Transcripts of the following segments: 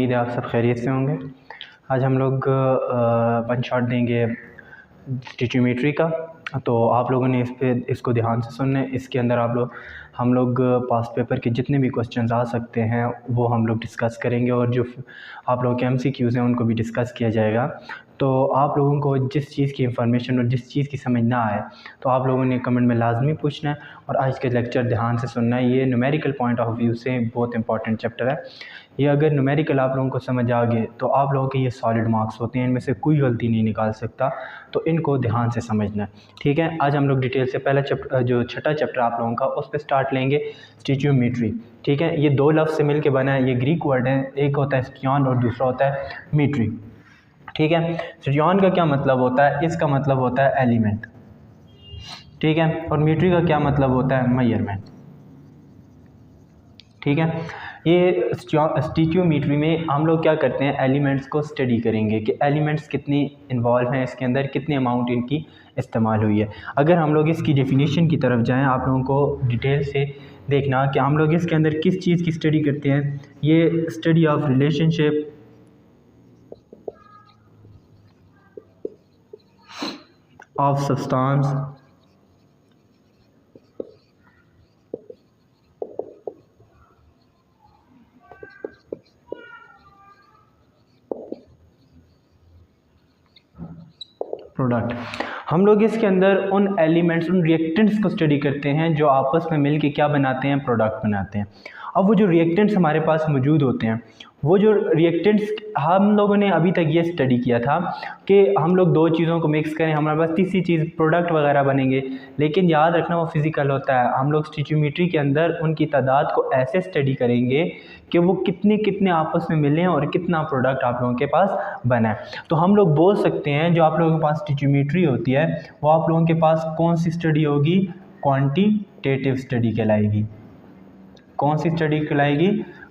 उम्मीद है आप सब खैरियत से होंगे। आज हम लोग वन शॉट देंगे स्टिचियोमेट्री का, तो आप लोगों ने इसको ध्यान से सुनना है। इसके अंदर हम लोग पास्ट पेपर के जितने भी क्वेश्चंस आ सकते हैं वो हम लोग डिस्कस करेंगे, और जो आप लोगों के MCQs हैं उनको भी डिस्कस किया जाएगा। तो आप लोगों को जिस चीज़ की इंफॉर्मेशन और जिस चीज़ की समझ ना आए तो आप लोगों ने कमेंट में लाजमी पूछना है, और आज के लेक्चर ध्यान से सुनना है। ये न्यूमेरिकल पॉइंट ऑफ व्यू से बहुत इंपॉर्टेंट चैप्टर है। ये अगर न्यूमेरिकल आप लोगों को समझ आ गए तो आप लोगों के ये सॉलिड मार्क्स होते हैं, इनमें से कोई गलती नहीं निकाल सकता, तो इनको ध्यान से समझना है। ठीक है, आज हम लोग डिटेल से पहला चैप्टर, जो छठा चैप्टर आप लोगों का, उस पर स्टार्ट लेंगे, स्टिचियोमेट्री। ठीक है, ये दो लफ्ज़ से मिल के बना है, ये ग्रीक वर्ड है, एक होता है स्टियन और दूसरा होता है मीट्री। ठीक है, स्टियन का क्या मतलब होता है? इसका मतलब होता है एलिमेंट। ठीक है, और मीट्री का क्या मतलब होता है? मेजरमेंट। ठीक है, ये स्टिचियोमेट्री में हम लोग क्या करते हैं, एलिमेंट्स को स्टडी करेंगे कि एलिमेंट्स कितनी इन्वॉल्व हैं इसके अंदर, कितने अमाउंट इनकी इस्तेमाल हुई है। अगर हम लोग इसकी डेफिनेशन की तरफ जाएं, आप लोगों को डिटेल से देखना कि हम लोग इसके अंदर किस चीज़ की स्टडी करते हैं। ये study of relationship of substance product. हम लोग इसके अंदर उन एलिमेंट्स, उन रिएक्टेंट्स को स्टडी करते हैं जो आपस में मिलके क्या बनाते हैं, प्रोडक्ट बनाते हैं। अब वो जो रिएक्टेंट्स हमारे पास मौजूद होते हैं, वो जो रिएक्टेंट्स हम लोगों ने अभी तक ये स्टडी किया था कि हम लोग दो चीज़ों को मिक्स करें, हमारे पास तीसरी चीज़ प्रोडक्ट वगैरह बनेंगे, लेकिन याद रखना वो फिज़िकल होता है। हम लोग स्टिचियोमेट्री के अंदर उनकी तादाद को ऐसे स्टडी करेंगे कि वो कितने कितने आपस में मिलें और कितना प्रोडक्ट आप लोगों के पास बना है। तो हम लोग बोल सकते हैं जो आप लोगों के पास स्टिचियोमेट्री होती है वो आप लोगों के पास कौन सी स्टडी होगी? क्वांटिटेटिव स्टडी कहलाएगी। कौन सी स्टडी कहलाएगी?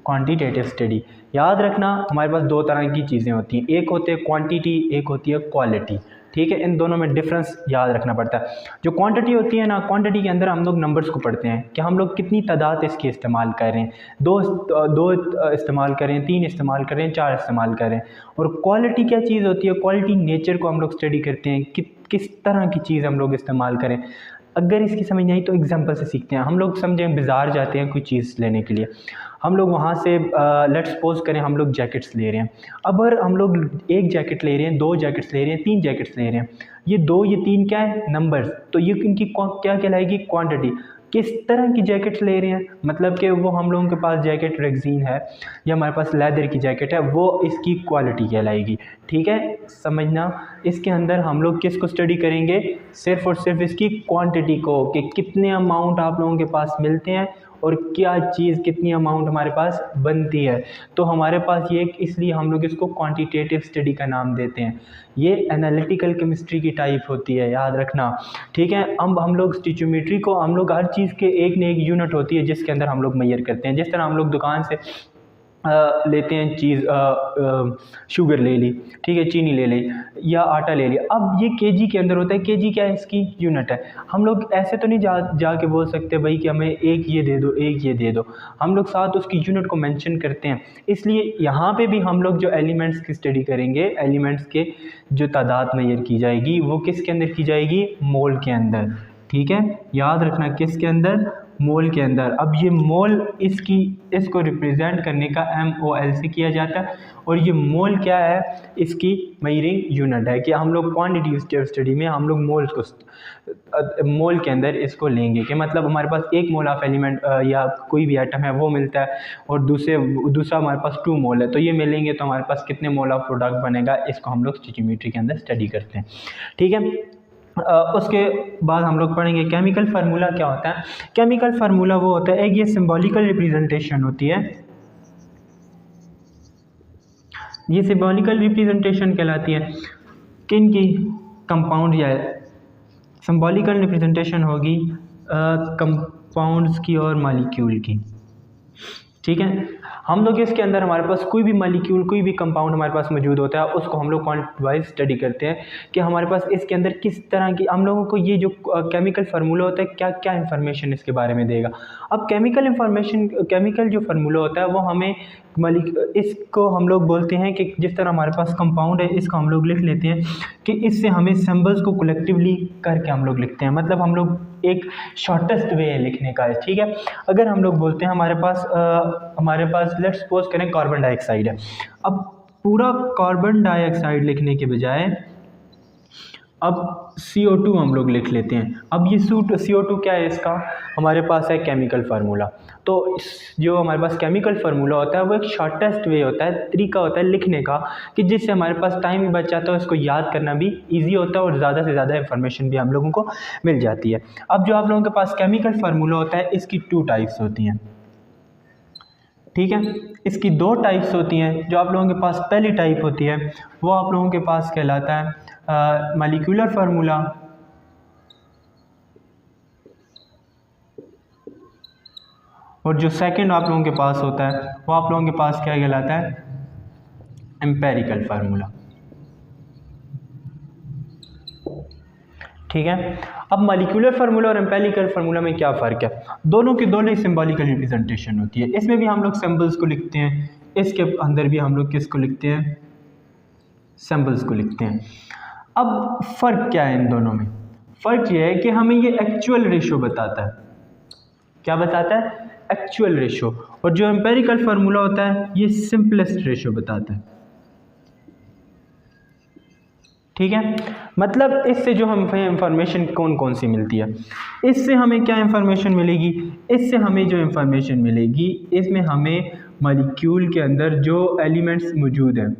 Quantitative study. याद रखना हमारे पास दो तरह की चीज़ें होती हैं, एक होती है क्वांटिटी, एक होती है क्वालिटी। ठीक है, इन दोनों में डिफरेंस याद रखना पड़ता है। जो क्वांटिटी होती है ना, क्वांटिटी के अंदर हम लोग नंबर्स को पढ़ते हैं कि हम लोग कितनी तादाद इसकी इस्तेमाल कर रहे हैं, दो इस्तेमाल करें, 3 इस्तेमाल करें, 4 इस्तेमाल करें। और क्वालिटी क्या चीज़ होती है? क्वालिटी नेचर को हम लोग स्टडी करते हैं कि किस तरह की चीज़ हम लोग इस्तेमाल करें। अगर इसकी समझ नहीं आई तो एग्जांपल से सीखते हैं। हम लोग समझें, बाज़ार जाते हैं कोई चीज़ लेने के लिए, हम लोग वहाँ से लेट्स सपोज करें हम लोग जैकेट्स ले रहे हैं। अब अगर हम लोग एक जैकेट ले रहे हैं, 2 जैकेट्स ले रहे हैं, 3 जैकेट्स ले रहे हैं, ये 2 ये 3 क्या है? नंबर्स। तो ये इनकी क्या कहलाएगी? क्वांटिटी। किस तरह की जैकेट्स ले रहे हैं, मतलब कि वो हम लोगों के पास जैकेट रेक्सीन है या हमारे पास लेदर की जैकेट है, वो इसकी क्वालिटी कहलाएगी। ठीक है, समझना। इसके अंदर हम लोग किस को स्टडी करेंगे? सिर्फ और सिर्फ इसकी क्वांटिटी को, कि कितने अमाउंट आप लोगों के पास मिलते हैं और क्या चीज़ कितनी अमाउंट हमारे पास बनती है। तो हमारे पास ये, इसलिए हम लोग इसको क्वांटिटेटिव स्टडी का नाम देते हैं। ये एनालिटिकल केमिस्ट्री की टाइप होती है, याद रखना। ठीक है, अब हम लोग स्टिचियोमेट्री को, हम लोग हर चीज़ के एक न एक यूनिट होती है जिसके अंदर हम लोग मेजर करते हैं। जिस तरह हम लोग दुकान से लेते हैं चीज़, शुगर ले ली, ठीक है, चीनी ले ली या आटा ले लिया। अब ये केजी के अंदर होता है, केजी क्या है? इसकी यूनिट है। हम लोग ऐसे तो नहीं जाके बोल सकते भाई कि हमें एक ये दे दो, एक ये दे दो। हम लोग साथ उसकी यूनिट को मेंशन करते हैं। इसलिए यहाँ पे भी हम लोग जो एलिमेंट्स की स्टडी करेंगे, एलिमेंट्स के जो तादाद मेजर की जाएगी वो किसके अंदर की जाएगी? मोल के अंदर। ठीक है, याद रखना, किसके अंदर? मोल के अंदर। अब ये मोल, इसको रिप्रेजेंट करने का MOL से किया जाता है, और ये मोल क्या है? इसकी मेजरिंग यूनिट है। कि हम लोग क्वांटिटी स्टडी में हम लोग मोल्स को मोल के अंदर इसको लेंगे, कि मतलब हमारे पास 1 मोल ऑफ एलिमेंट या कोई भी आइटम है वो मिलता है, और दूसरा हमारे पास 2 मोल है, तो ये मिलेंगे तो हमारे पास कितने मोल ऑफ प्रोडक्ट बनेगा। इसको हम लोग स्टिचियोमेट्री के अंदर स्टडी करते हैं। ठीक है, उसके बाद हम लोग पढ़ेंगे केमिकल फार्मूला क्या होता है। केमिकल फार्मूला वो होता है, एक ये सिंबॉलिकल रिप्रेजेंटेशन होती है, ये सिंबॉलिकल रिप्रेजेंटेशन कहलाती है किन की? कंपाउंड, या सिंबॉलिकल रिप्रेजेंटेशन होगी कंपाउंड्स की और मॉलिक्यूल की। ठीक है। हम लोग इसके अंदर हमारे पास कोई भी मॉलिक्यूल, कोई भी कंपाउंड हमारे पास मौजूद होता है, उसको हम लोग क्वांटिटी वाइज स्टडी करते हैं कि हमारे पास इसके अंदर किस तरह की, हम लोगों को ये जो केमिकल फार्मूला होता है क्या क्या इन्फॉर्मेशन इसके बारे में देगा। अब केमिकल इन्फॉर्मेशन, केमिकल जो फार्मूला होता है वो हमें इसको हम लोग बोलते हैं कि जिस तरह हमारे पास कंपाउंड है, इसको हम लोग लिख लेते हैं कि इससे हमें सिंबल्स को कलेक्टिवली करके हम लोग लिखते हैं, मतलब हम लोग एक शॉर्टेस्ट वे है लिखने का है। ठीक है। अगर हम लोग बोलते हैं हमारे पास लेट्स सपोज करें कार्बन डाइऑक्साइड है, अब पूरा कार्बन डाइऑक्साइड लिखने के बजाय अब CO2 हम लोग लिख लेते हैं। अब ये CO2 क्या है, इसका हमारे पास है केमिकल फार्मूला। तो जो हमारे पास केमिकल फार्मूला होता है वो एक शॉर्टेस्ट वे होता है, तरीका होता है लिखने का, कि जिससे हमारे पास टाइम भी बच जाता है, उसको याद करना भी ईजी होता है और ज़्यादा से ज़्यादा इन्फॉर्मेशन भी हम लोगों को मिल जाती है। अब जो आप लोगों के पास केमिकल फार्मूला होता है, इसकी 2 टाइप्स होती हैं। ठीक है। इसकी 2 टाइप्स होती हैं। जो आप लोगों के पास पहली टाइप होती है वो आप लोगों के पास कहलाता है मॉलिक्यूलर फार्मूला, और जो सेकंड आप लोगों के पास होता है वो आप लोगों के पास क्या कहलाता है, एम्पेरिकल फार्मूला। ठीक है। अब मॉलिक्यूलर फार्मूला और एम्पेरिकल फार्मूला में क्या फ़र्क है, दोनों की दोनों ही सिंबॉलिकल रिप्रेजेंटेशन होती है। इसमें भी हम लोग सिंबल्स को लिखते हैं, इसके अंदर भी हम लोग किसको लिखते हैं, सिंबल्स को लिखते हैं। अब फ़र्क क्या है इन दोनों में, फ़र्क ये है कि हमें ये एक्चुअल रेशो बताता है। क्या बताता है, एक्चुअल रेशो, और जो एम्पेरिकल फार्मूला होता है ये सिंपलेस्ट रेशो बताता है। ठीक है। मतलब इससे जो हमें इंफॉर्मेशन कौन कौन सी मिलती है, इससे हमें क्या इंफॉर्मेशन मिलेगी, इससे हमें जो इंफॉर्मेशन मिलेगी इसमें हमें मॉलिक्यूल के अंदर जो एलिमेंट्स मौजूद हैं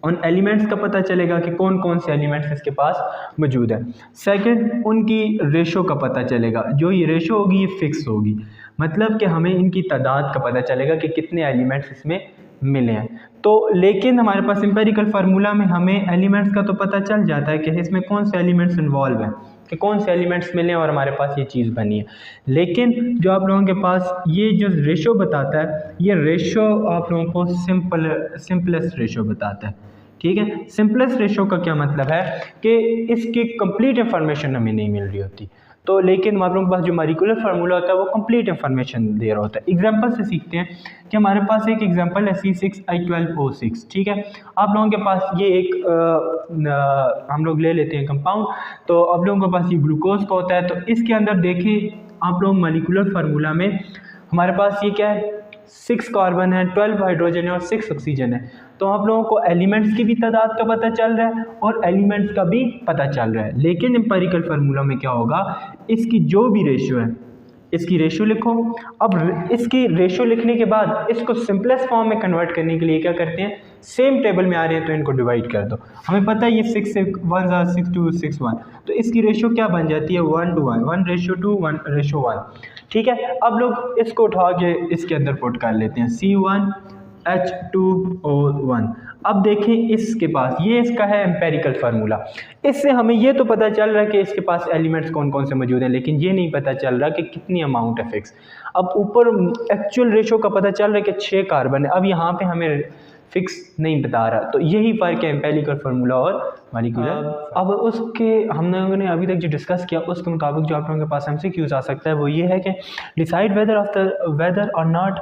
उन एलिमेंट्स का पता चलेगा कि कौन कौन से एलिमेंट्स इसके पास मौजूद है। सेकंड, उनकी रेशो का पता चलेगा, जो ये रेशो होगी ये फिक्स होगी, मतलब कि हमें इनकी तादाद का पता चलेगा कि कितने एलिमेंट्स इसमें मिले हैं। तो लेकिन हमारे पास एम्पेरिकल फार्मूला में हमें एलिमेंट्स का तो पता चल जाता है कि इसमें कौन से एलिमेंट्स इन्वॉल्व हैं, कि कौन से एलिमेंट्स मिले और हमारे पास ये चीज़ बनी है। लेकिन जो आप लोगों के पास ये जो रेशो बताता है, ये रेशो आप लोगों को सिंपलेस्ट रेशो बताता है। ठीक है। सिंपलेस्ट रेशो का क्या मतलब है कि इसकी कंप्लीट इंफॉर्मेशन हमें नहीं मिल रही होती, तो लेकिन आप लोगों के पास जो मॉलिक्यूलर फार्मूला होता है वो कंप्लीट इंफॉर्मेशन दे रहा होता है। एग्जांपल से सीखते हैं कि हमारे पास एक एग्जांपल है C6H12O6। ठीक है। आप लोगों के पास ये एक हम लोग ले लेते हैं कंपाउंड, तो आप लोगों के पास ये ग्लूकोज का होता है। तो इसके अंदर देखें आप लोग मॉलिक्यूलर फार्मूला में हमारे पास ये क्या है, 6 कार्बन है, 12 हाइड्रोजन है और 6 ऑक्सीजन है। तो आप लोगों को एलिमेंट्स की भी तादाद का पता चल रहा है और एलिमेंट्स का भी पता चल रहा है। लेकिन एम्पेरिकल फार्मूला में क्या होगा, इसकी जो भी रेशो है इसकी रेशो लिखो। अब इसकी रेशो लिखने के बाद इसको सिंपलेस्ट फॉर्म में कन्वर्ट करने के लिए क्या करते हैं, सेम टेबल में आ रहे हैं तो इनको डिवाइड कर दो। हमें पता है ये 6 से 1 6 2 6 1, तो इसकी रेशो क्या बन जाती है 1:1, 1:2 1:1। ठीक है। अब लोग इसको उठा के इसके अंदर पुट कर लेते हैं C1H2O1। अब देखें इसके पास ये इसका है एम्पेरिकल फार्मूला, इससे हमें ये तो पता चल रहा है कि इसके पास एलिमेंट्स कौन कौन से मौजूद हैं, लेकिन ये नहीं पता चल रहा कि कितनी अमाउंट है फिक्स। अब ऊपर एक्चुअल रेशो का पता चल रहा है कि 6 कार्बन है, अब यहाँ पे हमें फिक्स नहीं बता रहा। तो यही फ़र्क है एम्पेरिकल फार्मूला और मॉलिक्यूलर। अब उसके हम लोगों ने अभी तक जो डिस्कस किया उसके मुताबिक जो आप लोगों के पास MCQs आ सकता है वो ये है कि डिसाइड वेदर और not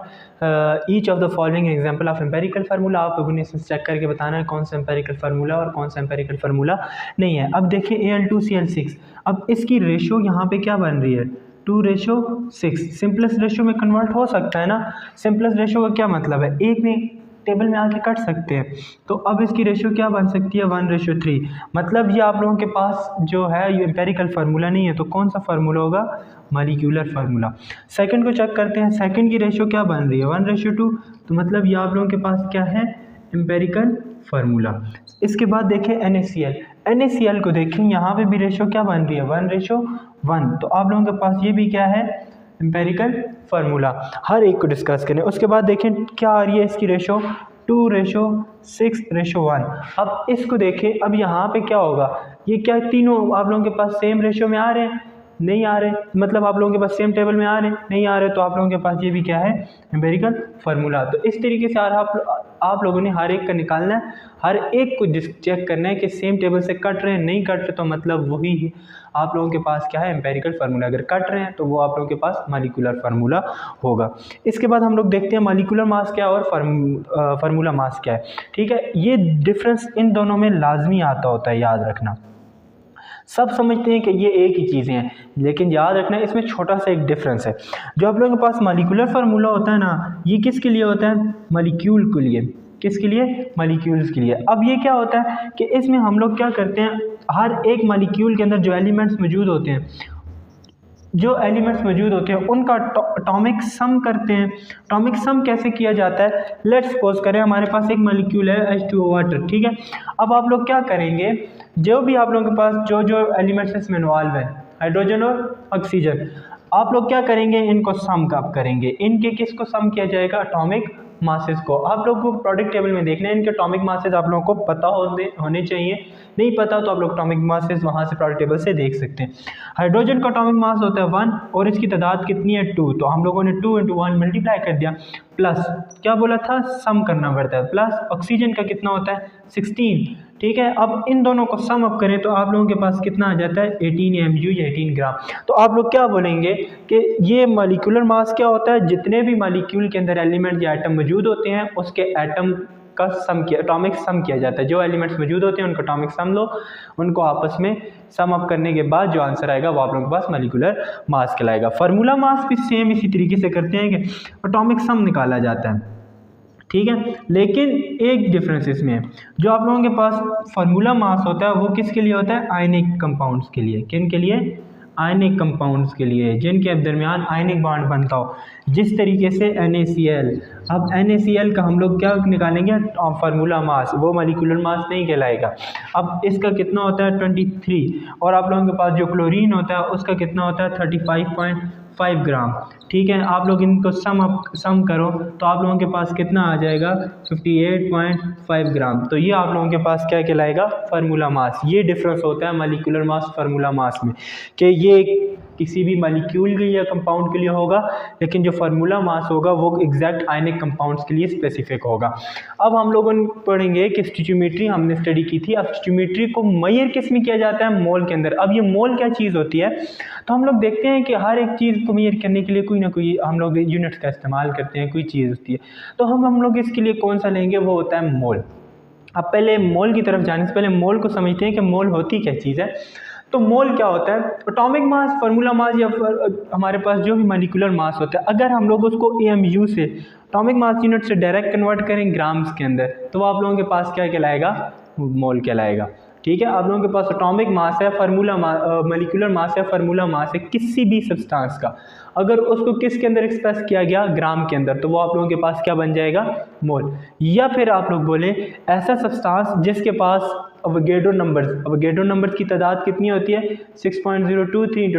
each of the following example of empirical formula. आप लोगों ने इसमें चेक करके बताना है कौन सा एम्पेरिकल फार्मूला और कौन सा एम्पेरिकल फार्मूला नहीं है। अब देखिए Al2Cl6, अब इसकी रेशो यहाँ पे क्या बन रही है 2:6। सिंपलेस्ट रेशो में कन्वर्ट हो सकता है ना। सिंपलेस्ट रेशो का क्या मतलब है, एक में टेबल में आके कट सकते हैं, तो अब इसकी रेशो क्या बन सकती है 1:3। मतलब ये आप लोगों के पास जो है ये एम्पेरिकल फार्मूला नहीं है, तो कौन सा फार्मूला होगा, मॉलिक्यूलर फार्मूला। सेकंड को चेक करते हैं, सेकंड की रेशो क्या बन रही है 1:2, तो मतलब ये आप लोगों के पास क्या है एम्पेरिकल फार्मूला। इसके बाद देखें NaCl को देखें, यहाँ पे भी रेशो क्या बन रही है 1:1, तो आप लोगों के पास ये भी क्या है एम्पेरिकल फार्मूला। हर एक को डिस्कस करें। उसके बाद देखें क्या आ रही है इसकी रेशो 2:6:1। अब इसको देखें, अब यहाँ पे क्या होगा, ये क्या तीनों आप लोगों के पास सेम रेशो में आ रहे हैं, नहीं आ रहे, मतलब आप लोगों के पास सेम टेबल में आ रहे नहीं आ रहे, तो आप लोगों के पास ये भी क्या है, एम्पिरिकल फार्मूला। तो इस तरीके से आप लोगों ने हर एक का निकालना है, हर एक को चेक करना है कि सेम टेबल से कट रहे हैं नहीं कट रहे, तो मतलब वही है आप लोगों के पास क्या है, एम्पिरिकल फार्मूला। अगर कट रहे हैं तो वो आप लोगों के पास मॉलिक्यूलर फार्मूला होगा। इसके बाद हम लोग देखते हैं मॉलिक्यूलर मास क्या है और फार्मूला मास क्या है। ठीक है, ये डिफरेंस इन दोनों में लाजमी आता होता है, याद रखना। सब समझते हैं कि ये एक ही चीज़ें हैं, लेकिन याद रखना इसमें छोटा सा एक डिफरेंस है। जो आप लोगों के पास मॉलिक्यूलर फार्मूला होता है ना, ये किसके लिए होता है, मॉलिक्यूल के लिए। किसके लिए, मॉलिक्यूल्स के लिए। अब ये क्या होता है कि इसमें हम लोग क्या करते हैं, हर एक मॉलिक्यूल के अंदर जो एलिमेंट्स मौजूद होते हैं, उनका एटॉमिक सम करते हैं। एटॉमिक सम कैसे किया जाता है, लेट्स सपोज करें हमारे पास एक मॉलिक्यूल है H2O वाटर। ठीक है, अब आप लोग क्या करेंगे, जो भी आप लोगों के पास जो एलिमेंट्स इसमें इन्वॉल्व है, हाइड्रोजन और ऑक्सीजन, आप लोग क्या करेंगे, इनको सम कब करेंगे, इनके किसको सम किया जाएगा, एटॉमिक मासेस को। आप लोग को प्रोडक्ट टेबल में देखना है, इनके एटॉमिक मासेस आप लोगों को पता होने चाहिए। नहीं पता तो आप लोग एटॉमिक मासेस वहाँ से प्रोडक्ट टेबल से देख सकते हैं। हाइड्रोजन का एटॉमिक मास होता है 1 और इसकी तादाद कितनी है 2, तो हम लोगों ने 2 × 1 मल्टीप्लाई कर दिया, प्लस क्या बोला था, सम करना पड़ता है, प्लस ऑक्सीजन का कितना होता है 16। ठीक है, अब इन दोनों को सम अप करें तो आप लोगों के पास कितना आ जाता है 18 MU या 18 ग्राम। तो आप लोग क्या बोलेंगे कि ये मॉलिक्यूलर मास क्या होता है, जितने भी मॉलिक्यूल के अंदर एलिमेंट या एटम मौजूद होते हैं उसके एटम का सम किया, एटॉमिक सम किया जाता है। जो एलिमेंट्स मौजूद होते हैं उनका एटॉमिक सम लो, उनको आपस में सम अप करने के बाद जो आंसर आएगा वो आप लोगों के पास मॉलिक्यूलर मास कहलाएगा। फार्मूला मास भी सेम इसी तरीके से करते हैं कि एटॉमिक सम निकाला जाता है। ठीक है, लेकिन एक डिफरेंस इसमें है, जो आप लोगों के पास फार्मूला मास होता है वो किसके लिए होता है, आयनिक कंपाउंड्स के लिए। किन के लिए, आयनिक कंपाउंड्स के लिए, जिनके दरमियान आयनिक बॉन्ड बनता हो, जिस तरीके से NaCl। अब NaCl का हम लोग क्या निकालेंगे, फार्मूला मास, वो मॉलिक्यूलर मास नहीं कहलाएगा। अब इसका कितना होता है 23, और आप लोगों के पास जो क्लोरीन होता है उसका कितना होता है 35.5 ग्राम। ठीक है, आप लोग इनको सम करो तो आप लोगों के पास कितना आ जाएगा 58.5 ग्राम। तो ये आप लोगों के पास क्या कहलाएगा, फार्मूला मास। ये डिफरेंस होता है मॉलिक्यूलर मास फार्मूला मास में, कि ये किसी भी मॉलिक्यूल के या कंपाउंड के लिए होगा, लेकिन जो फार्मूला मास होगा वो एग्जैक्ट आयनिक कंपाउंड्स के लिए स्पेसिफिक होगा। अब हम लोगों ने पढ़ेंगे कि स्टोइचियोमेट्री हमने स्टडी की थी। अब स्टोइचियोमेट्री को मेजर किस में किया जाता है, मोल के अंदर। अब ये मोल क्या चीज़ होती है, तो हम लोग देखते हैं कि हर एक चीज़ को मेजर करने के लिए कोई ना कोई हम लोग यूनिट्स का इस्तेमाल करते हैं, कोई चीज़ होती है। तो हम लोग इसके लिए कौन सा लेंगे, वो होता है मोल। अब पहले मोल की तरफ जाने से पहले मोल को समझते हैं कि मोल होती क्या चीज़ है। तो मोल क्या होता है, एटॉमिक मास, फार्मूला मास, या हमारे पास जो भी मॉलिक्यूलर मास होता है, अगर हम लोग उसको AMU से, एटॉमिक मास यूनिट से डायरेक्ट कन्वर्ट करें ग्राम्स के अंदर, तो आप लोगों के पास क्या कहलाएगा, मोल कहलाएगा। ठीक है, आप लोगों के पास एटॉमिक मास है, फार्मूला मॉलिक्यूलर मास है, फार्मूला मास है किसी भी सब्सटेंस का, अगर उसको किसके अंदर एक्सप्रेस किया गया, ग्राम के अंदर, तो वो आप लोगों के पास क्या बन जाएगा, मोल। या फिर आप लोग बोले ऐसा सब्सटेंस जिसके पास अवोगाड्रो नंबर्स की तादाद कितनी होती है 6.023 ×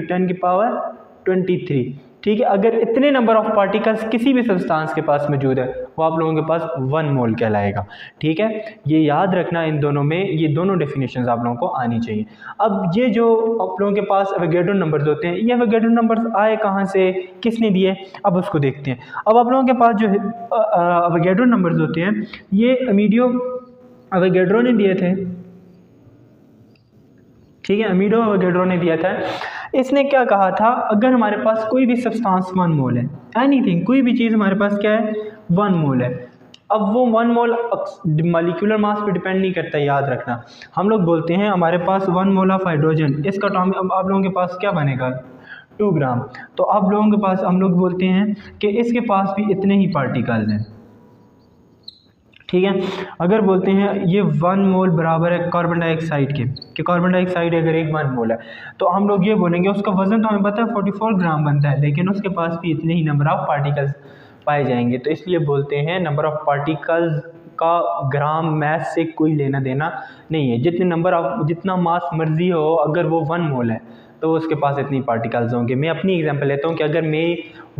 10⁻23। ठीक है, अगर इतने नंबर ऑफ पार्टिकल्स किसी भी सब्सटेंस के पास मौजूद है, वो आप लोगों के पास 1 मोल कहलाएगा। ठीक है, ये याद रखना, इन दोनों में ये दोनों डेफिनेशंस आप लोगों को आनी चाहिए। अब ये जो आप लोगों के पास अवोगाड्रो नंबर्स होते हैं, ये अवोगाड्रो नंबर्स आए कहाँ से, किसने दिए, अब उसको देखते हैं। अब आप लोगों के पास जो अवोगाड्रो नंबर्स होते हैं, ये अमीडियो अवोगाड्रो ने दिए थे। ठीक है, अमीडियो अवोगाड्रो ने दिया था। इसने क्या कहा था, अगर हमारे पास कोई भी सब्सटेंस 1 मोल है, एनीथिंग, कोई भी चीज़ हमारे पास क्या है 1 मोल है। अब वो 1 मोल मॉलिक्यूलर मास पे डिपेंड नहीं करता, याद रखना। हम लोग बोलते हैं हमारे पास 1 मोल ऑफ हाइड्रोजन, इसका एटॉमिक, अब आप लोगों के पास क्या बनेगा 2 ग्राम। तो आप लोगों के पास, हम लोग बोलते हैं कि इसके पास भी इतने ही पार्टिकल्स हैं। ठीक है, अगर बोलते हैं ये 1 मोल बराबर है कार्बन डाइऑक्साइड के, कि कार्बन डाइऑक्साइड अगर एक 1 मोल है, तो हम लोग ये बोलेंगे उसका वजन तो हमें पता है 44 ग्राम बनता है, लेकिन उसके पास भी इतने ही नंबर ऑफ पार्टिकल्स पाए जाएंगे। तो इसलिए बोलते हैं नंबर ऑफ पार्टिकल्स का ग्राम मैथ से कोई लेना देना नहीं है। जितने नंबर ऑफ, जितना मास मर्जी हो, अगर वो 1 मोल है तो उसके पास इतनी पार्टिकल्स होंगे। मैं अपनी एग्जांपल लेता हूँ कि अगर मैं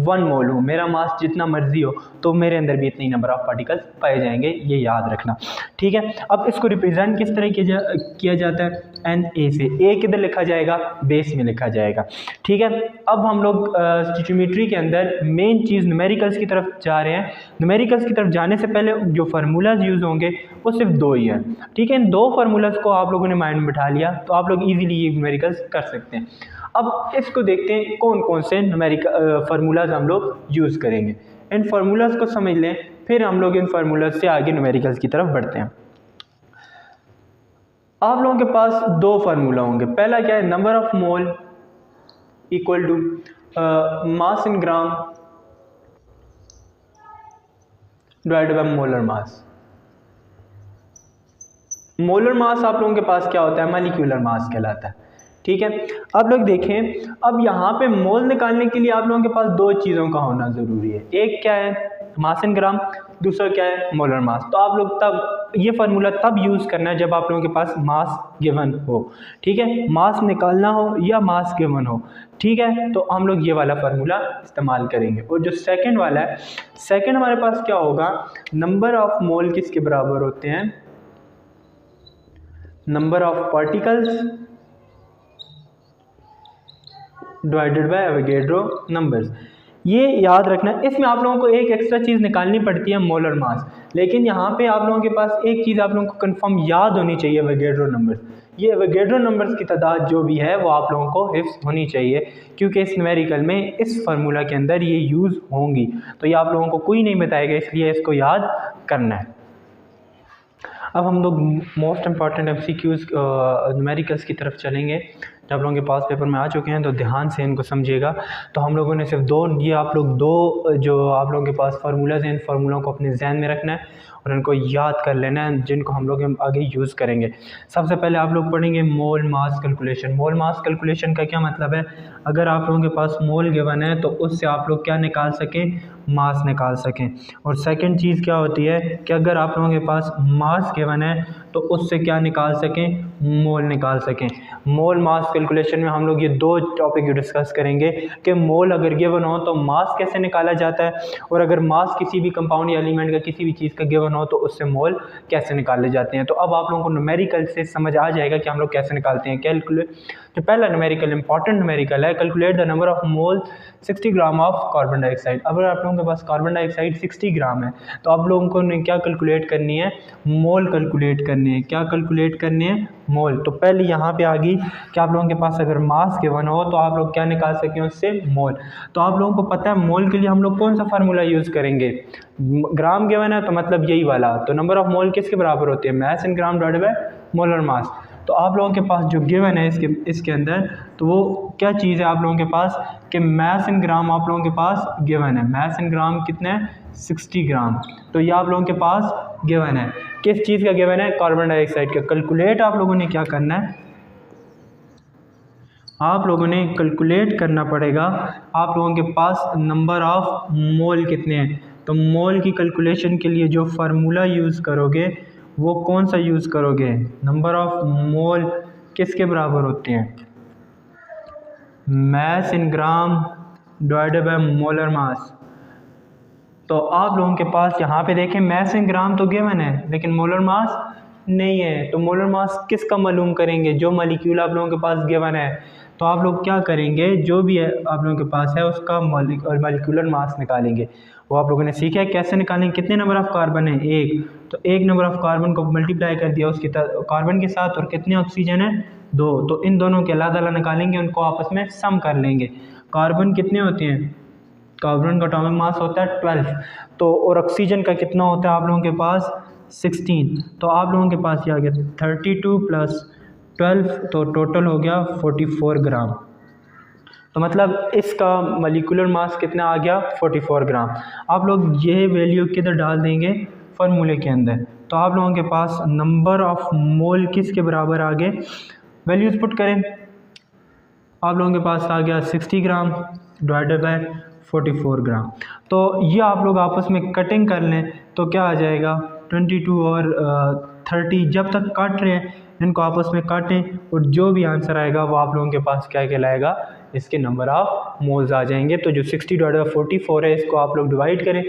1 मोल हूँ, मेरा मास जितना मर्जी हो, तो मेरे अंदर भी इतनी नंबर ऑफ पार्टिकल्स पाए जाएंगे, ये याद रखना, ठीक है। अब इसको रिप्रेजेंट किस तरह किया जाता है, Na से। ए किधर लिखा जाएगा, बेस में लिखा जाएगा, ठीक है। अब हम लोग स्टोइचियोमेट्री के अंदर मेन चीज़ न्यूमेरिकल्स की तरफ जा रहे हैं। न्यूमेरिकल्स की तरफ जाने से पहले जो फार्मूलाज यूज़ होंगे वो सिर्फ 2 ही हैं, ठीक है। इन 2 फार्मूलाज को आप लोगों ने माइंड में बिठा लिया तो आप लोग ईजिली ये न्यूमेरिकल्स कर सकते हैं। अब इसको देखते हैं कौन कौन से न्यूमेरिकल फार्मूलाज हम लोग यूज़ करेंगे। इन फार्मूलाज को समझ लें, फिर हम लोग इन फार्मूलाज से आगे न्यूमेरिकल्स की तरफ बढ़ते हैं। आप लोगों के पास 2 फार्मूला होंगे। पहला क्या है, number of mole equal to mass in gram divided by molar mass. Molar mass आप लोगों के पास क्या होता है, मॉलिक्यूलर मास कहलाता है, ठीक है। अब लोग देखें, अब यहाँ पे मोल निकालने के लिए आप लोगों के पास 2 चीज़ों का होना ज़रूरी है। एक क्या है, मास इन ग्राम, दूसरा क्या है, मोलर मास। तो आप लोग तब ये फार्मूला तब यूज़ करना है जब आप लोगों के पास मास गिवन हो, ठीक है। मास निकालना हो या मास गिवन हो, ठीक है, तो हम लोग ये वाला फार्मूला इस्तेमाल करेंगे। और जो सेकंड वाला है, सेकंड हमारे पास क्या होगा, नंबर ऑफ मोल किसके बराबर होते हैं, number of particles divided by Avogadro numbers. ये याद रखना। इसमें आप लोगों को एक एक्स्ट्रा चीज़ निकालनी पड़ती है, मोलर मास, लेकिन यहाँ पे आप लोगों के पास एक चीज़ आप लोगों को कंफर्म याद होनी चाहिए, एवोगैड्रो नंबर्स। ये एवोगैड्रो नंबर्स की तादाद जो भी है वो आप लोगों को हिफ्ज़ होनी चाहिए, क्योंकि इस न्यूमेरिकल में इस फार्मूला के अंदर ये यूज़ होंगी, तो ये आप लोगों को कोई नहीं बताएगा, इसलिए इसको याद करना है। अब हम लोग मोस्ट इंपॉर्टेंट MCQs न्यूमेरिकल्स की तरफ चलेंगे। जब आप लोगों के पास पेपर में आ चुके हैं तो ध्यान से इनको समझिएगा। तो हम लोगों ने सिर्फ 2, ये आप लोग 2 जो आप लोगों के पास फार्मूलाज हैं, इन फार्मूलों को अपने जहन में रखना है और इनको याद कर लेना है, जिनको हम लोग आगे यूज़ करेंगे। सबसे पहले आप लोग पढ़ेंगे मोल मास कैलकुलेशन। मोल मास कैलकुलेशन का क्या मतलब है, अगर आप लोगों के पास मोल गिवन है तो उससे आप लोग क्या निकाल सकें, मास निकाल सकें। और सेकंड चीज़ क्या होती है कि अगर आप लोगों के पास मास गिवन है तो उससे क्या निकाल सकें, मोल निकाल सकें। मोल मास कैलकुलेशन में हम लोग ये 2 टॉपिक डिस्कस करेंगे कि मोल अगर गिवन हो तो मास कैसे निकाला जाता है, और अगर मास किसी भी कंपाउंड या एलिमेंट का किसी भी चीज़ का गिवन हो तो उससे मोल कैसे निकाले जाते हैं। तो अब आप लोगों को न्यूमेरिकल से समझ आ जाएगा कि हम लोग कैसे निकालते हैं। कैलकुलेट, जो पहला न्यूमेरिकल इंपॉर्टेंट न्यूमेरिकल है, calculate the number of mole 60 gram of carbon dioxide. अगर आप लोगों के पास कार्बन डाइऑक्साइड 60 ग्राम है तो आप लोगों को क्या कैलकुलेट करनी है, मोल कैलकुलेट करनी है। क्या कैलकुलेट करनी है, मोल। तो पहले यहाँ पे आ गई कि आप लोगों के पास अगर मास गिवन हो तो आप लोग क्या निकाल सकें उससे, मोल। तो आप लोगों को पता है मोल के लिए हम लोग कौन सा फार्मूला यूज़ करेंगे, ग्राम गिवन है तो मतलब यही वाला। तो नंबर ऑफ मोल किसके बराबर होते हैं, mass in gram divided by molar mass. तो आप लोगों के पास जो गिवन है इसके अंदर, तो वो क्या चीज़ है आप लोगों के पास कि मास इन ग्राम आप लोगों के पास गिवन है। मास इन ग्राम कितने हैं, 60 ग्राम। तो ये आप लोगों के पास गिवन है। किस चीज़ का गिवन है, कार्बन डाइऑक्साइड का। कैलकुलेट आप लोगों ने क्या करना है, आप लोगों ने कैलकुलेट करना पड़ेगा। आप लोगों के पास नंबर ऑफ मोल कितने हैं, तो मोल की कैलकुलेशन के लिए जो फार्मूला यूज़ करोगे वो कौन सा यूज़ करोगे, नंबर ऑफ मोल किसके बराबर होते हैं, mass in gram divided by molar mass. तो आप लोगों के पास यहाँ पे देखें मास इन ग्राम तो गिवन है लेकिन मोलर मास नहीं है। तो मोलर मास किसका मालूम करेंगे, जो मॉलिक्यूल आप लोगों के पास गिवन है। तो आप लोग क्या करेंगे, जो भी है आप लोगों के पास है उसका मॉलिक्यूलर मास निकालेंगे। वो आप लोगों ने सीखा है कैसे निकालेंगे। कितने नंबर ऑफ कार्बन है, 1, तो 1 नंबर ऑफ कार्बन को मल्टीप्लाई कर दिया उसके कार्बन के साथ, और कितने ऑक्सीजन है, 2। तो इन दोनों के अलग अलग निकालेंगे, उनको आपस में सम कर लेंगे। कार्बन कितने होते हैं, कार्बन का एटॉमिक मास होता है 12, तो और ऑक्सीजन का कितना होता है आप लोगों के पास 16। तो आप लोगों के पास ये आ गया 32 + 12, तो टोटल हो गया 44 ग्राम। तो मतलब इसका मॉलिक्यूलर मास कितना आ गया, 44 ग्राम। आप लोग ये वैल्यू किधर डाल देंगे, फार्मूले के अंदर। तो आप लोगों के पास नंबर ऑफ मोल किसके बराबर आ गए, वैल्यूज़ पुट करें। आप लोगों के पास आ गया 60 ग्राम डिवाइडेड बाय 44 ग्राम। तो ये आप लोग आपस में कटिंग कर लें तो क्या आ जाएगा, 22 और 30, जब तक काट रहे हैं इनको आपस में काटें और जो भी आंसर आएगा वो आप लोगों के पास क्या कहलाएगा, इसके नंबर ऑफ मोल्स आ जाएंगे। तो जो 60/44 है इसको आप लोग डिवाइड करें,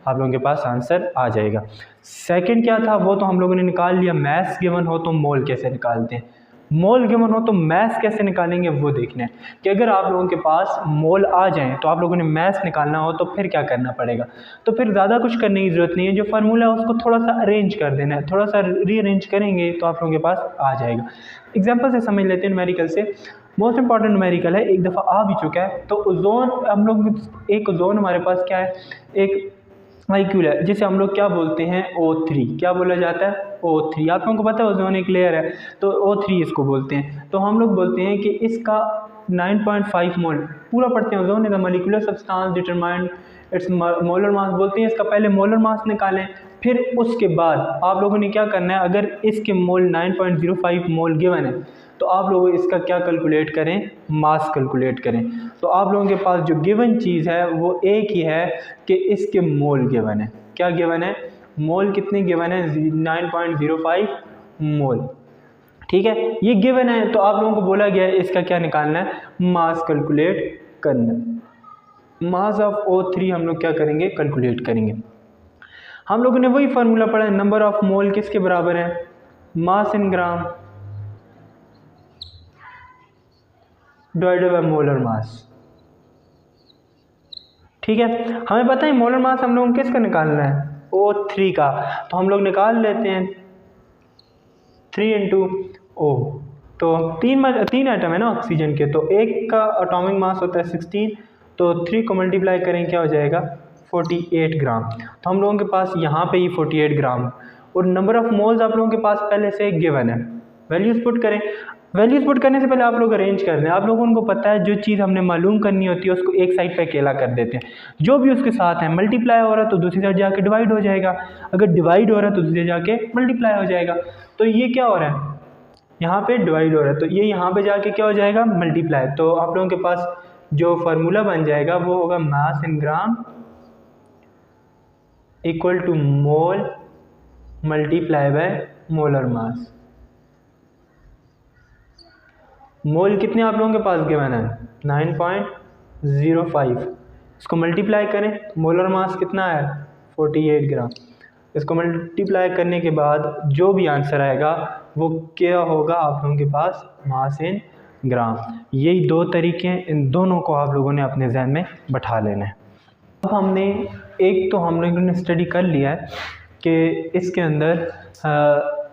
आप लोगों के पास आंसर आ जाएगा। सेकंड क्या था वो तो हम लोगों ने निकाल लिया, मैथ्स गिवन हो तो मोल कैसे निकालते हैं, मोल गिवन हो तो मैथ्स कैसे निकालेंगे वो देखना है कि अगर आप लोगों के पास मोल आ जाएं तो आप लोगों ने मैथ्स निकालना हो तो फिर क्या करना पड़ेगा। तो फिर ज़्यादा कुछ करने की ज़रूरत नहीं है, जो फार्मूला है उसको थोड़ा सा अरेंज कर देना है, थोड़ा सा रीअरेंज करेंगे तो आप लोगों के पास आ जाएगा। एग्जाम्पल से समझ लेते हैं, न्यूमेरिकल से। मोस्ट इंपॉर्टेंट न्यूमेरिकल है, एक दफ़ा आ भी चुका है। तो ओजोन हम लोग, एक ओजोन हमारे पास क्या है, एक मॉलिक्यूल है जिसे हम लोग क्या बोलते हैं, O3। क्या बोला जाता है, O3। आप लोगों को पता है ओजोन एक लेयर है तो O3 इसको बोलते हैं। तो हम लोग बोलते हैं कि इसका 9.5 मोल, पूरा पढ़ते हैं, ozone is a molecular substance determined it's molar mass, बोलते हैं इसका पहले मोलर मास निकालें, फिर उसके बाद आप लोगों ने क्या करना है, अगर इसके मोल 9.05 मोल गिवन है तो आप लोग इसका क्या कैलकुलेट करें, मास कैलकुलेट करें। तो आप लोगों के पास जो गिवन चीज़ है वो एक ही है कि इसके मोल गिवन है। क्या गिवन है, मोल कितने गिवन है, 9.05 मोल। ठीक है, ये गिवन है तो आप लोगों को बोला गया है इसका क्या निकालना है, मास कैलकुलेट करना है। मास ऑफ O3 हम लोग क्या करेंगे, कैलकुलेट करेंगे। हम लोगों ने वही फार्मूला पढ़ा है, नंबर ऑफ मोल किसके बराबर है, mass in gram divided by molar mass. ठीक है, हमें पता है मोलर मास हम लोगों को किसका निकालना है, O3 का। तो हम लोग निकाल लेते हैं 3 इंटू O। तो तीन एटम है ना ऑक्सीजन के, तो एक का एटॉमिक मास होता है 16, तो 3 को मल्टीप्लाई करें क्या हो जाएगा, 48 ग्राम। तो हम लोगों के पास यहाँ पे ही 48 ग्राम, और नंबर ऑफ मोल्स आप लोगों के पास पहले से गिवन है। वैल्यूज पुट करें, वैल्यूज पुट करने से पहले आप लोग अरेंज कर दें। आप लोगों को पता है जो चीज़ हमने मालूम करनी होती है उसको एक साइड पे अकेला कर देते हैं, जो भी उसके साथ है मल्टीप्लाई हो रहा है तो दूसरी साइड जाके डिवाइड हो जाएगा, अगर डिवाइड हो रहा है तो दूसरी जाके मल्टीप्लाई हो जाएगा। तो ये क्या हो रहा है, यहाँ पे डिवाइड हो रहा है तो ये यहाँ पे जाके क्या हो जाएगा, मल्टीप्लाई। तो आप लोगों के पास जो फार्मूला बन जाएगा वो होगा mass in gram equal to mole multiply by molar mass. Mole कितने आप लोगों के पास गिवन है, 9.05, इसको मल्टीप्लाई करें, मोलर मास कितना है 48 ग्राम। इसको मल्टीप्लाई करने के बाद जो भी आंसर आएगा वो क्या होगा आप लोगों के पास, मास इन ग्राम। यही दो तरीके हैं, इन दोनों को आप लोगों ने अपने जहन में बैठा लेना है। अब हमने एक तो हम लोगों ने स्टडी कर लिया है कि इसके अंदर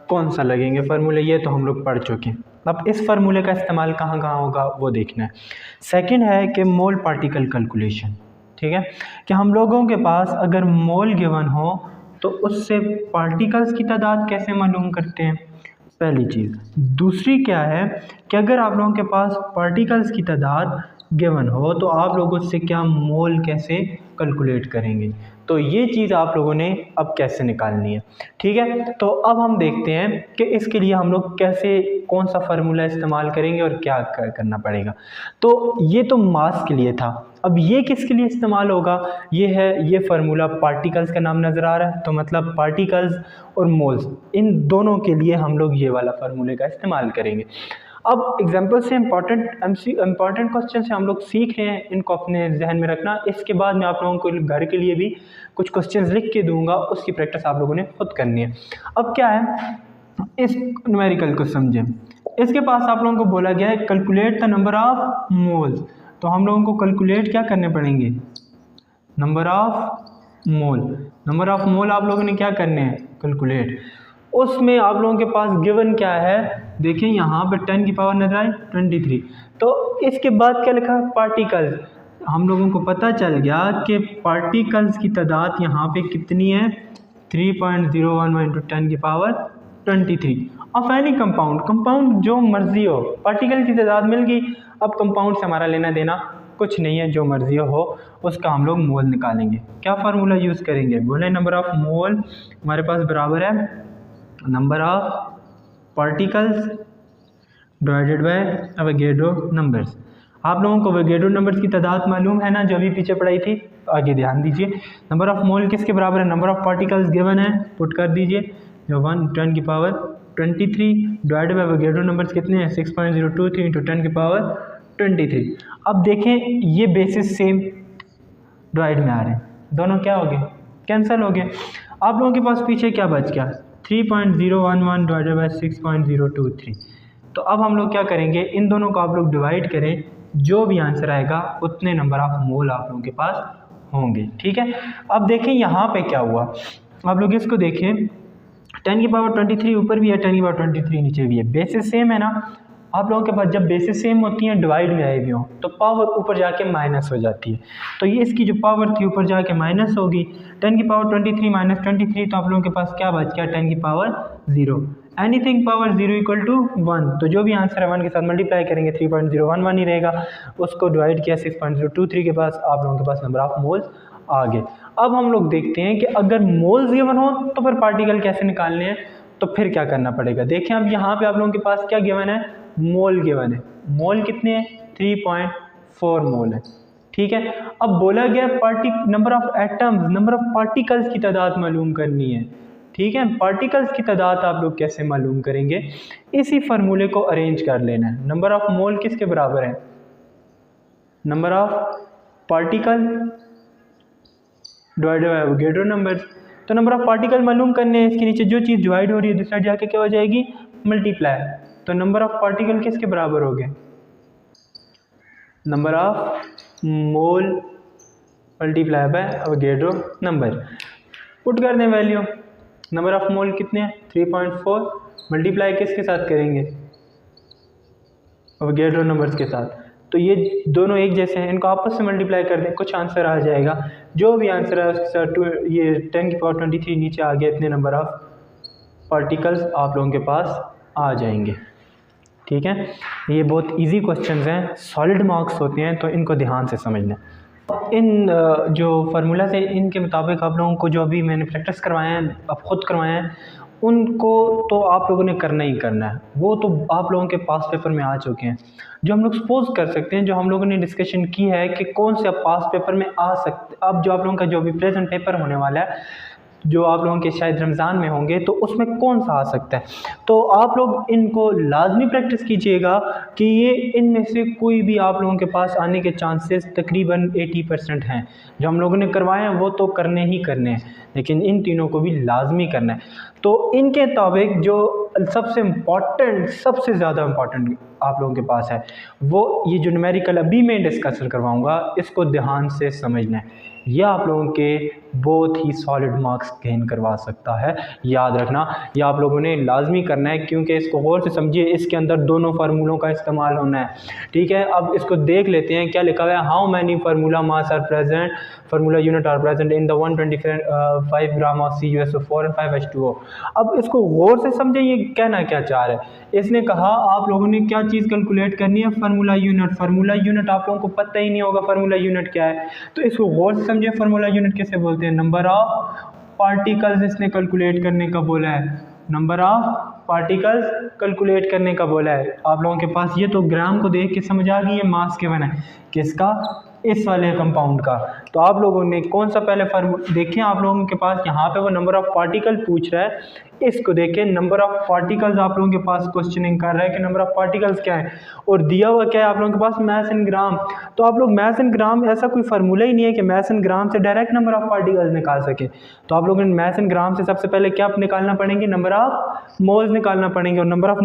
कौन सा लगेंगे फार्मूले, ये तो हम लोग पढ़ चुके हैं। अब इस फार्मूले का इस्तेमाल कहाँ कहाँ होगा वो देखना है। सेकंड है कि मोल पार्टिकल कैलकुलेशन। ठीक है, कि हम लोगों के पास अगर मोल गिवन हो तो उससे पार्टिकल्स की तादाद कैसे मालूम करते हैं, पहली चीज़। दूसरी क्या है कि अगर आप लोगों के पास पार्टिकल्स की तादाद गिवन हो तो आप लोग उससे क्या मोल कैसे कैलकुलेट करेंगे। तो ये चीज़ आप लोगों ने अब कैसे निकालनी है। ठीक है, तो अब हम देखते हैं कि इसके लिए हम लोग कैसे, कौन सा फार्मूला इस्तेमाल करेंगे और क्या करना पड़ेगा। तो ये तो मास के लिए था, अब ये किसके लिए इस्तेमाल होगा, ये है, ये फार्मूला पार्टिकल्स का नाम नज़र आ रहा है, तो मतलब पार्टिकल्स और मोल्स इन दोनों के लिए हम लोग ये वाला फार्मूले का इस्तेमाल करेंगे। अब एग्जाम्पल से इम्पॉर्टेंट क्वेश्चन से हम लोग सीख रहे हैं, इनको अपने जहन में रखना। इसके बाद मैं आप लोगों को घर के लिए भी कुछ क्वेश्चंस लिख के दूंगा, उसकी प्रैक्टिस आप लोगों ने खुद करनी है। अब क्या है, इस न्यूमेरिकल को समझें। इसके पास आप लोगों को बोला गया है calculate the number of moles, तो हम लोगों को कैलकुलेट क्या करने पड़ेंगे, number of mole. Number of मोल आप लोगों ने क्या करने हैं, कैलकुलेट। उसमें आप लोगों के पास गिवन क्या है, देखिए यहाँ पे 10 की पावर नजर आई 23। तो इसके बाद क्या लिखा, पार्टिकल्स। हम लोगों को पता चल गया कि पार्टिकल्स की तादाद यहाँ पे कितनी है, 3.011 इंटू 10 की power 23 of any compound. Compound जो मर्जी हो, पार्टिकल की तादाद मिल गई। अब कंपाउंड से हमारा लेना देना कुछ नहीं है, जो मर्जी हो उसका हम लोग मोल निकालेंगे। क्या फार्मूला यूज़ करेंगे, बोले नंबर ऑफ मोल हमारे पास बराबर है number of particles divided bye Avogadro numbers. आप लोगों को अवोगाड्रो नंबर्स की तादाद मालूम है ना, जो अभी पीछे पढ़ाई थी, आगे ध्यान दीजिए। नंबर ऑफ मोल किसके बराबर है, नंबर ऑफ पार्टिकल्स गिवन है, पुट कर दीजिए जो 10 की power 23 divided by Avogadro numbers कितने हैं 6.023 इंटू 10 की पावर 23। अब देखें ये बेसिस सेम डिवाइड में आ रहे हैं, दोनों क्या हो गए, कैंसिल हो गए। आप लोगों के पास पीछे क्या बच गया 3.011 डिवाइडेड बाय 6.023। तो अब हम लोग क्या करेंगे, इन दोनों को आप लोग डिवाइड करें, जो भी आंसर आएगा उतने नंबर ऑफ मोल आप लोगों के पास होंगे। ठीक है, अब देखें यहाँ पे क्या हुआ, आप लोग इसको देखें 10 की पावर 23 ऊपर भी है, 10 की पावर 23 नीचे भी है, बेसिस सेम है ना। आप लोगों के पास जब बेसिस सेम होती हैं डिवाइड में आए भी हों तो पावर ऊपर जाके माइनस हो जाती है, तो ये इसकी जो पावर थी ऊपर जाके माइनस होगी। 10 की पावर 23 माइनस 23, तो आप लोगों के पास क्या बच गया 10 की power 0। Anything power 0 equal to 1, तो जो भी आंसर है 1 के साथ मल्टीप्लाई करेंगे 3.011 ही रहेगा, उसको डिवाइड किया 6.023 के पास, आप लोगों के पास नंबर ऑफ मोल्स आ गए। अब हम लोग देखते हैं कि अगर मोल्स गिवन हो तो फिर पार्टिकल कैसे निकालने हैं, तो फिर क्या करना पड़ेगा। देखें अब यहाँ पे आप लोगों के पास क्या गिवन है, मोल गिवन है। मोल कितने हैं 3.4 मोल है। ठीक है, अब बोला गया number of atoms, number of particles की तादाद मालूम करनी है। ठीक है, पार्टिकल्स की तादाद आप लोग कैसे मालूम करेंगे, इसी फार्मूले को अरेंज कर लेना है। नंबर ऑफ मोल किसके बराबर है, number of particle divided by Avogadro number. तो नंबर ऑफ पार्टिकल मालूम करने हैं, इसके नीचे जो चीज़ डिवाइड हो रही है दूसरी साइड जाके क्या हो जाएगी मल्टीप्लाई। तो नंबर ऑफ पार्टिकल किसके बराबर हो गए, number of mole multiply bye Avogadro number. Put कर दें वैल्यू, नंबर ऑफ मोल कितने हैं 3.4, मल्टीप्लाई किसके साथ करेंगे अवोगाड्रो नंबर्स के साथ। तो ये दोनों एक जैसे हैं, इनको आपस में मल्टीप्लाई कर दें, कुछ आंसर आ जाएगा। जो भी आंसर है उसके साथ ये 10 की पावर 23 नीचे आ गया, इतने नंबर ऑफ पार्टिकल्स आप लोगों के पास आ जाएंगे। ठीक है, ये बहुत इजी क्वेश्चंस हैं, सॉलिड मार्क्स होते हैं, तो इनको ध्यान से समझना। इन जो फार्मूला से इनके मुताबिक आप लोगों को जो अभी मैंने प्रैक्टिस करवाए हैं, अब ख़ुद करवाए हैं, उनको तो आप लोगों ने करना ही करना है, वो तो आप लोगों के पास पेपर में आ चुके हैं। जो हम लोग सपोज कर सकते हैं, जो हम लोगों ने डिस्कशन की है कि कौन से अब पास पेपर में आ सकते, अब जो आप लोगों का जो अभी प्रेजेंट पेपर होने वाला है, जो आप लोगों के शायद रमज़ान में होंगे, तो उसमें कौन सा आ सकता है। तो आप लोग इनको लाजमी प्रैक्टिस कीजिएगा कि ये इनमें से कोई भी आप लोगों के पास आने के चांसेस तकरीबन 80% हैं। जो हम लोगों ने करवाए हैं वो तो करने ही करने हैं, लेकिन इन तीनों को भी लाजमी करना है। तो इनके मुताबिक जो सबसे इम्पॉर्टेंट, सबसे ज़्यादा इम्पॉर्टेंट आप लोगों के पास है, वो ये जो न्यूमेरिकल अभी मैं डिस्कशन करवाऊँगा, इसको ध्यान से समझना है। यह आप लोगों के बहुत ही सॉलिड मार्क्स गेन करवा सकता है, याद रखना। यह आप लोगों ने लाजमी करना है, क्योंकि इसको गौर से समझिए, इसके अंदर दोनों फार्मूलों का इस्तेमाल होना है। ठीक है, अब इसको देख लेते हैं क्या लिखा हुआ है। How many formula mass are present, formula unit are present in the 125 gram of CuSO4 and 5H2O। अब इसको गौर से समझें, ये कहना क्या चाह रहा है। इसने कहा आप लोगों ने क्या चीज़ कैलकुलेट करनी है, फार्मूला यूनिट। फार्मूला यूनिट आप लोगों को पता ही नहीं होगा फार्मूला यूनिट क्या है, तो इसको गौर से समझिए। फार्मूला यूनिट किसे बोलते हैं, नंबर ऑफ पार्टिकल्स इसने कैलकुलेट करने का बोला है, नंबर ऑफ पार्टिकल्स कैलकुलेट करने का बोला है। आप लोगों के पास ये तो ग्राम को देख के समझ आ गई है मास के बना है किसका, इस वाले कंपाउंड का। तो आप लोगों ने कौन सा पहले फार्मूला देखें, आप लोगों के पास यहाँ पे वो नंबर ऑफ पार्टिकल पूछ रहा है, इसको देखें। नंबर ऑफ पार्टिकल्स आप लोगों के पास क्वेश्चनिंग कर रहा है कि नंबर ऑफ पार्टिकल्स क्या है, और दिया हुआ क्या है आप लोगों के पास, मैथ इन ग्राम। तो आप लोग मैथ इन ग्राम, ऐसा कोई फार्मूला ही नहीं है कि मैथ इन ग्राम से डायरेक्ट नंबर ऑफ पार्टिकल्स निकाल सके। तो आप लोगों ने मैथ इन ग्राम से सबसे पहले क्या निकालना पड़ेंगे, नंबर ऑफ मोल्स निकालना पड़ेंगे, और नंबर ऑफ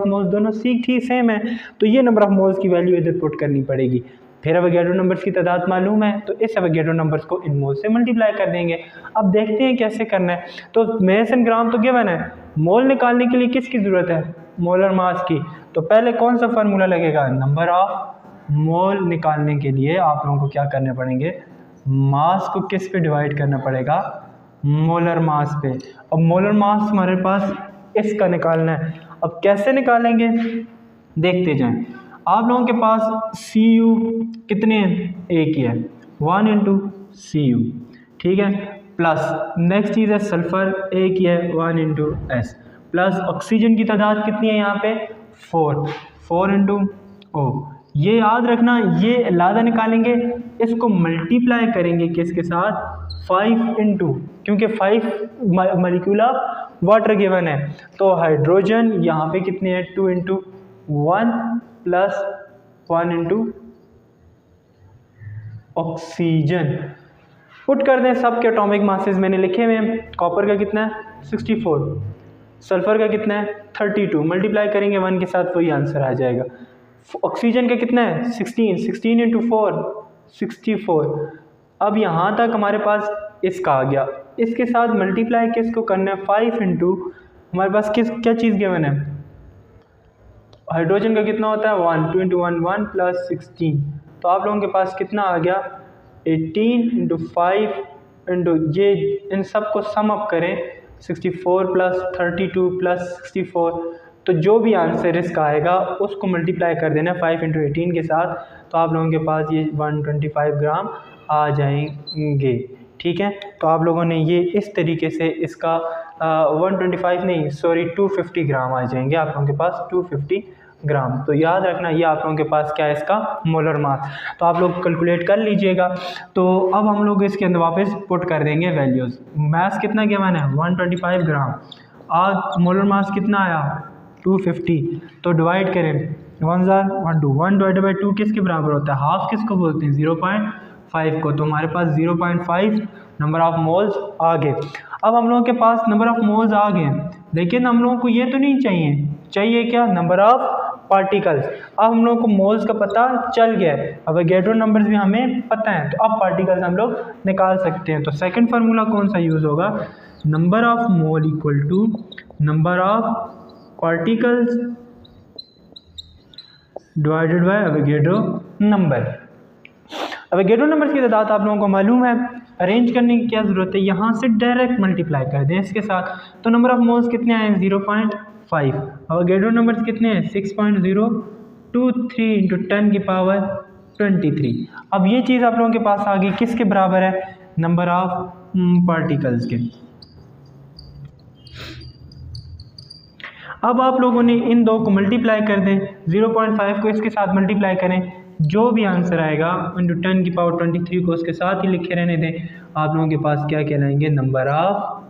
मोल्स दोनों ठीक सेम है, तो ये नंबर ऑफ मोल्स की वैल्यू इधर पुट करनी पड़ेगी। फिर अवोगाड्रो नंबर्स की तादाद मालूम है, तो इस अवोगाड्रो नंबर्स को इन मोल से मल्टीप्लाई कर देंगे। अब देखते हैं कैसे करना है। तो मैथ इन ग्राम तो गिवन है, मोल निकालने के लिए किसकी ज़रूरत है, मोलर मास की। तो पहले कौन सा फार्मूला लगेगा, नंबर ऑफ मोल निकालने के लिए आप लोगों को क्या करने पड़ेंगे, मास को किस पे डिवाइड करना पड़ेगा, मोलर मास पे। अब मोलर मास हमारे पास इसका निकालना है। अब कैसे निकालेंगे देखते जाएं। आप लोगों के पास Cu कितने हैं, एक ही है, 1 इंटू Cu। ठीक है, प्लस नेक्स्ट चीज़ है सल्फ़र, एक ही है, 1 इंटू S। प्लस ऑक्सीजन की तादाद कितनी है यहाँ पे, 4 इंटू O। ये याद रखना, ये लादा निकालेंगे, इसको मल्टीप्लाई करेंगे किसके साथ, 5 इंटू, क्योंकि 5 मॉलिक्यूल ऑफ वाटर गिवन है। तो हाइड्रोजन यहाँ पे कितने हैं, 2 × 1 प्लस 1 × ऑक्सीजन। पुट कर दें सबके एटॉमिक मासेस मैंने लिखे हुए हैं। कॉपर का कितना है 64, सल्फर का कितना है 32, मल्टीप्लाई करेंगे 1 के साथ वही आंसर आ जाएगा। ऑक्सीजन का कितना है 16, 16 × 4 64। अब यहाँ तक हमारे पास इसका आ गया, इसके साथ मल्टीप्लाई किसको करना है 5 × हमारे पास क्या चीज़ गिवन है, हाइड्रोजन का कितना होता है 1, 2 × 1 1 प्लस 16। तो आप लोगों के पास कितना आ गया 18 × 5 × ये इन सब को सम अप करें 64 प्लस 32 प्लस 64, तो जो भी आंसर इसका आएगा उसको मल्टीप्लाई कर देना 5 × 18 के साथ, तो आप लोगों के पास ये 125 ग्राम आ जाएंगे। ठीक है, तो आप लोगों ने ये इस तरीके से इसका 125 नहीं सॉरी 250 ग्राम आ जाएंगे आप लोगों के पास 250 ग्राम। तो याद रखना ये आप लोगों के पास क्या है इसका मोलर मास, तो आप लोग कैलकुलेट कर लीजिएगा। तो अब हम लोग इसके अंदर वापस पुट कर देंगे वैल्यूज़। मास कितना गिवन है 125 ग्राम, आज मोलर मास कितना आया 250, तो डिवाइड करें 1 जार 1 2, 1 डिवाइडेड बाई 2 किसके बराबर होता है, हाफ किसको बोलते हैं 0.5 को, तो हमारे पास 0.5 नंबर ऑफ मोल्स आ गए। अब हम लोगों के पास नंबर ऑफ मोल्स आ गए, लेकिन हम लोगों को ये तो नहीं चाहिए क्या नंबर ऑफ पार्टिकल्स। अब हम लोगों को मोल्स का पता चल गया है, अब एवोगैड्रो नंबर्स भी हमें पता है, तो अब पार्टिकल्स हम लोग निकाल सकते हैं। तो सेकंड फार्मूला कौन सा यूज़ होगा, number of mole equal to number of particles divided by Avogadro number. Avogadro number की तादाद आप लोगों को मालूम है, अरेंज करने की क्या ज़रूरत है, यहाँ से डायरेक्ट मल्टीप्लाई कर दें इसके साथ। तो नंबर ऑफ मोल्स कितने आए 0.5, एवोगैड्रो नंबर्स कितने हैं 6.023 × 10⁻23। अब ये चीज़ आप लोगों के पास आ गई किसके बराबर है, नंबर ऑफ पार्टिकल्स के। अब आप लोगों ने इन दो को मल्टीप्लाई कर दें, 0.5 को इसके साथ मल्टीप्लाई करें, जो भी आंसर आएगा × 10⁻23 को उसके साथ ही लिखे रहने दें। आप लोगों के पास क्या कहलाएंगे नंबर ऑफ